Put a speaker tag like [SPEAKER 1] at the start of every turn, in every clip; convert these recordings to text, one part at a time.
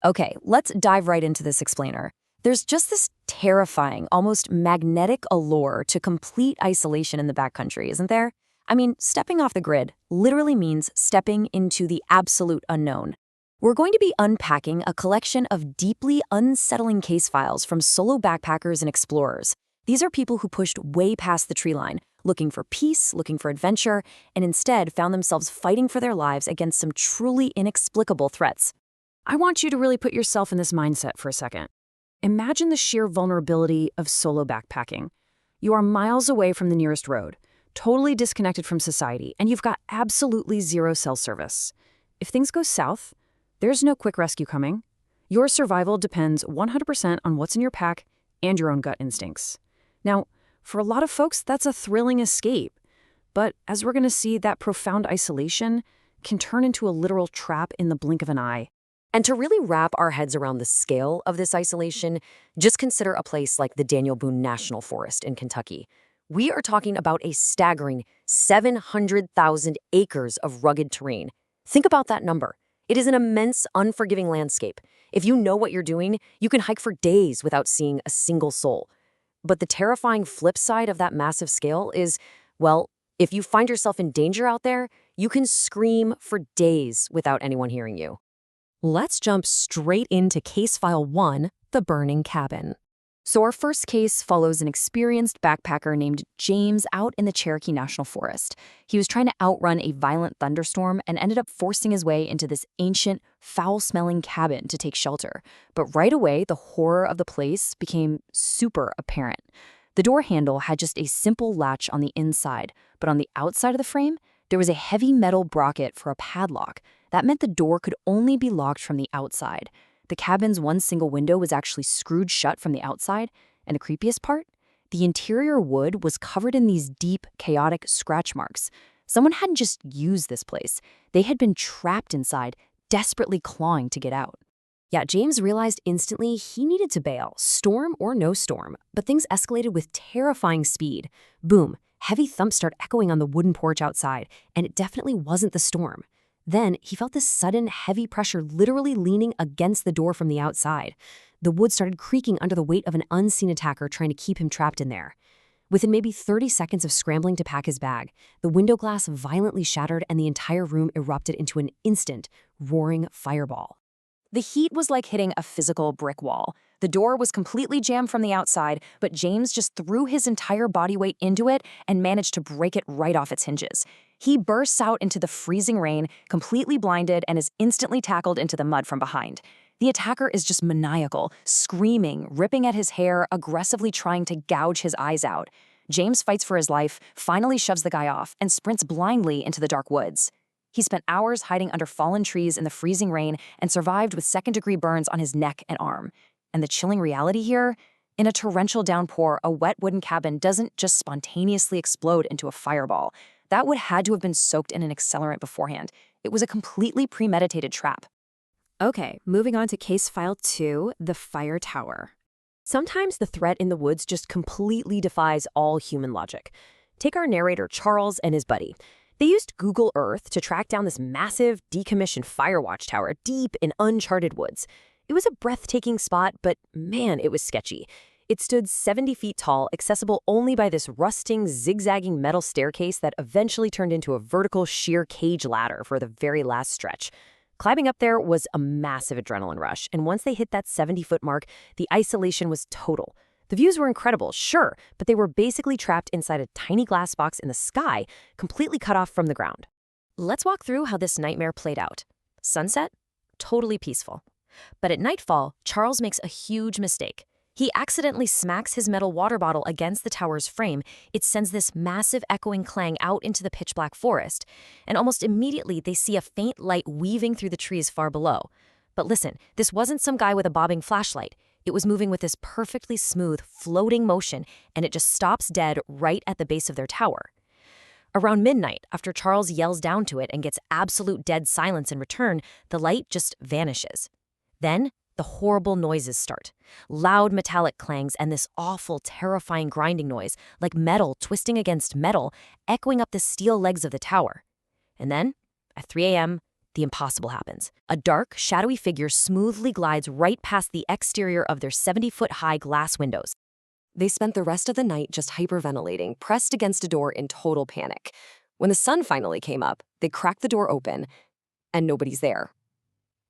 [SPEAKER 1] Okay, let's dive right into this explainer. There's just this terrifying, almost magnetic allure to complete isolation in the backcountry, isn't there? I mean, stepping off the grid literally means stepping into the absolute unknown. We're going to be unpacking a collection of deeply unsettling case files from solo backpackers and explorers. These are people who pushed way past the tree line, looking for peace, looking for adventure, and instead found themselves fighting for their lives against some truly inexplicable threats.
[SPEAKER 2] I want you to really put yourself in this mindset for a second. Imagine the sheer vulnerability of solo backpacking. You are miles away from the nearest road, totally disconnected from society, and you've got absolutely zero cell service. If things go south, there's no quick rescue coming. Your survival depends 100% on what's in your pack and your own gut instincts. Now, for a lot of folks, that's a thrilling escape. But as we're going to see, that profound isolation can turn into a literal trap in the blink of an eye.
[SPEAKER 1] And to really wrap our heads around the scale of this isolation, just consider a place like the Daniel Boone National Forest in Kentucky. We are talking about a staggering 700,000 acres of rugged terrain. Think about that number. It is an immense, unforgiving landscape. If you know what you're doing, you can hike for days without seeing a single soul. But the terrifying flip side of that massive scale is, well, if you find yourself in danger out there, you can scream for days without anyone hearing you. Let's jump straight into Case File 1, The Burning Cabin. So our first case follows an experienced backpacker named James out in the Cherokee National Forest. He was trying to outrun a violent thunderstorm and ended up forcing his way into this ancient, foul-smelling cabin to take shelter. But right away, the horror of the place became super apparent. The door handle had just a simple latch on the inside, but on the outside of the frame, there was a heavy metal bracket for a padlock. That meant the door could only be locked from the outside. The cabin's one single window was actually screwed shut from the outside, and the creepiest part? The interior wood was covered in these deep, chaotic scratch marks. Someone hadn't just used this place. They had been trapped inside, desperately clawing to get out. Yeah, James realized instantly he needed to bail, storm or no storm, but things escalated with terrifying speed. Boom, heavy thumps start echoing on the wooden porch outside, and it definitely wasn't the storm. Then he felt this sudden, heavy pressure literally leaning against the door from the outside. The wood started creaking under the weight of an unseen attacker trying to keep him trapped in there. Within maybe 30 seconds of scrambling to pack his bag, the window glass violently shattered and the entire room erupted into an instant, roaring fireball. The heat was like hitting a physical brick wall. The door was completely jammed from the outside, but James just threw his entire body weight into it and managed to break it right off its hinges. He bursts out into the freezing rain, completely blinded, and is instantly tackled into the mud from behind. The attacker is just maniacal, screaming, ripping at his hair, aggressively trying to gouge his eyes out. James fights for his life, finally shoves the guy off, and sprints blindly into the dark woods. He spent hours hiding under fallen trees in the freezing rain and survived with second-degree burns on his neck and arm. And the chilling reality here? In a torrential downpour, a wet wooden cabin doesn't just spontaneously explode into a fireball. That would had to have been soaked in an accelerant beforehand. It was a completely premeditated trap. Okay, moving on to Case File 2, The Fire Tower. Sometimes the threat in the woods just completely defies all human logic. Take our narrator Charles and his buddy. They used Google Earth to track down this massive, decommissioned fire watchtower deep in uncharted woods. It was a breathtaking spot, but man, it was sketchy. It stood 70 feet tall, accessible only by this rusting, zigzagging metal staircase that eventually turned into a vertical, sheer cage ladder for the very last stretch. Climbing up there was a massive adrenaline rush, and once they hit that 70-foot mark, the isolation was total. The views were incredible, sure, but they were basically trapped inside a tiny glass box in the sky, completely cut off from the ground. Let's walk through how this nightmare played out. Sunset? Totally peaceful. But at nightfall, Charles makes a huge mistake. He accidentally smacks his metal water bottle against the tower's frame. It sends this massive echoing clang out into the pitch-black forest, and almost immediately they see a faint light weaving through the trees far below. But listen, this wasn't some guy with a bobbing flashlight. It was moving with this perfectly smooth, floating motion, and it just stops dead right at the base of their tower. Around midnight, after Charles yells down to it and gets absolute dead silence in return, the light just vanishes. Then, the horrible noises start. Loud metallic clangs and this awful, terrifying grinding noise, like metal twisting against metal, echoing up the steel legs of the tower. And then, at 3 a.m., the impossible happens. A dark, shadowy figure smoothly glides right past the exterior of their 70-foot-high glass windows. They spent the rest of the night just hyperventilating, pressed against a door in total panic. When the sun finally came up, they cracked the door open, and nobody's there.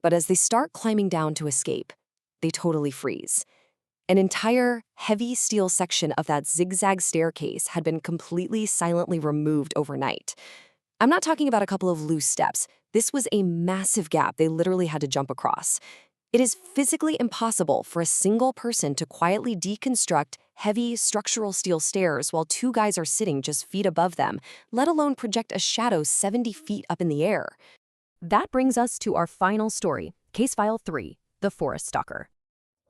[SPEAKER 1] But as they start climbing down to escape, they totally freeze. An entire heavy steel section of that zigzag staircase had been completely silently removed overnight. I'm not talking about a couple of loose steps. This was a massive gap they literally had to jump across. It is physically impossible for a single person to quietly deconstruct heavy structural steel stairs while two guys are sitting just feet above them, let alone project a shadow 70 feet up in the air. That brings us to our final story, Case File 3, The Forest Stalker.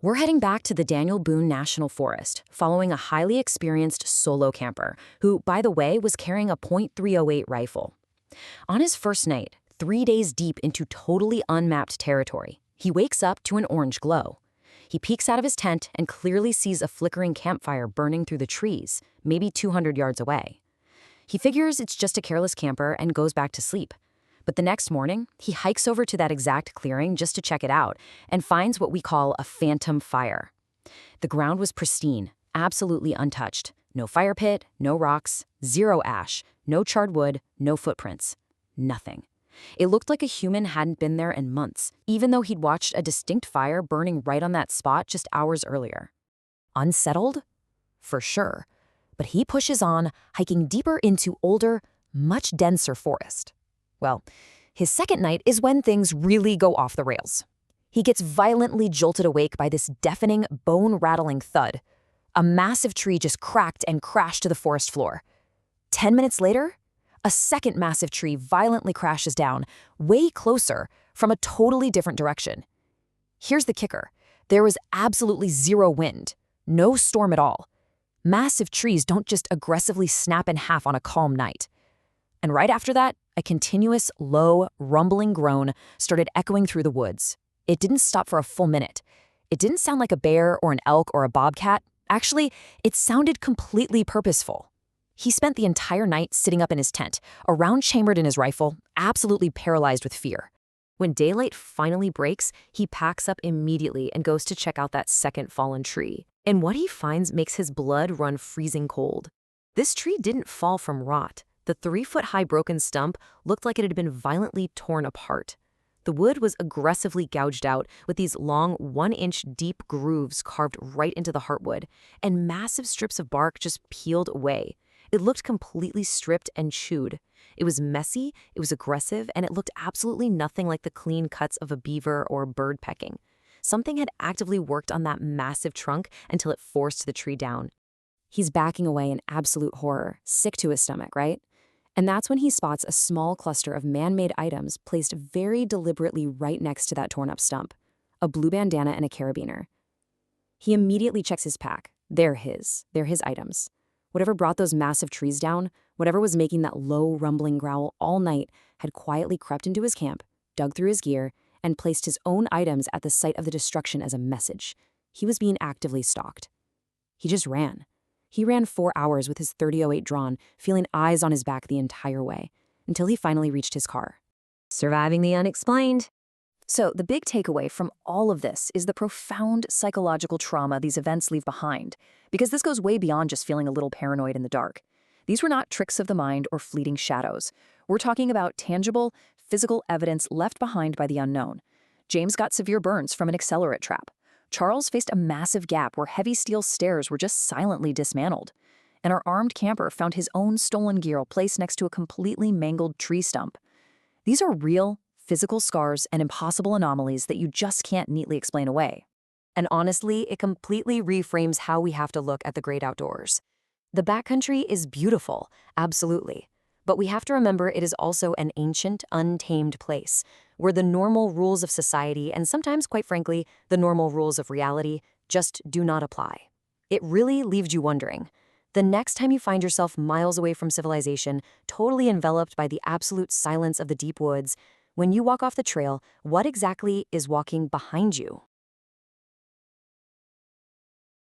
[SPEAKER 1] We're heading back to the Daniel Boone National Forest, following a highly experienced solo camper, who, by the way, was carrying a .308 rifle. On his first night, 3 days deep into totally unmapped territory, he wakes up to an orange glow. He peeks out of his tent and clearly sees a flickering campfire burning through the trees, maybe 200 yards away. He figures it's just a careless camper and goes back to sleep. But the next morning, he hikes over to that exact clearing just to check it out and finds what we call a phantom fire. The ground was pristine, absolutely untouched. No fire pit, no rocks, zero ash, no charred wood, no footprints. Nothing. It looked like a human hadn't been there in months, even though he'd watched a distinct fire burning right on that spot just hours earlier. Unsettled? For sure. But he pushes on, hiking deeper into older, much denser forest. Well, his second night is when things really go off the rails. He gets violently jolted awake by this deafening, bone-rattling thud. A massive tree just cracked and crashed to the forest floor. 10 minutes later, a second massive tree violently crashes down, way closer, from a totally different direction. Here's the kicker. There was absolutely zero wind, no storm at all. Massive trees don't just aggressively snap in half on a calm night. And right after that, a continuous, low, rumbling groan started echoing through the woods. It didn't stop for a full minute. It didn't sound like a bear or an elk or a bobcat. Actually, it sounded completely purposeful. He spent the entire night sitting up in his tent, around chambered in his rifle, absolutely paralyzed with fear. When daylight finally breaks, he packs up immediately and goes to check out that second fallen tree. And what he finds makes his blood run freezing cold. This tree didn't fall from rot. The 3-foot-high broken stump looked like it had been violently torn apart. The wood was aggressively gouged out with these long 1-inch deep grooves carved right into the heartwood, and massive strips of bark just peeled away. It looked completely stripped and chewed. It was messy, it was aggressive, and it looked absolutely nothing like the clean cuts of a beaver or bird pecking. Something had actively worked on that massive trunk until it forced the tree down. He's backing away in absolute horror, sick to his stomach, right? And that's when he spots a small cluster of man-made items placed very deliberately right next to that torn-up stump. A blue bandana and a carabiner. He immediately checks his pack. They're his items. Whatever brought those massive trees down, whatever was making that low, rumbling growl all night, had quietly crept into his camp, dug through his gear, and placed his own items at the site of the destruction as a message. He was being actively stalked. He just ran. He ran 4 hours with his .308 drawn, feeling eyes on his back the entire way, until he finally reached his car. Surviving the unexplained. So the big takeaway from all of this is the profound psychological trauma these events leave behind, because this goes way beyond just feeling a little paranoid in the dark. These were not tricks of the mind or fleeting shadows. We're talking about tangible, physical evidence left behind by the unknown. James got severe burns from an accelerant trap. Charles faced a massive gap where heavy steel stairs were just silently dismantled. And our armed camper found his own stolen gear placed next to a completely mangled tree stump. These are real, physical scars and impossible anomalies that you just can't neatly explain away. And honestly, it completely reframes how we have to look at the great outdoors. The backcountry is beautiful, absolutely. But we have to remember it is also an ancient, untamed place, where the normal rules of society, and sometimes, quite frankly, the normal rules of reality, just do not apply. It really leaves you wondering. The next time you find yourself miles away from civilization, totally enveloped by the absolute silence of the deep woods, when you walk off the trail, what exactly is walking behind you?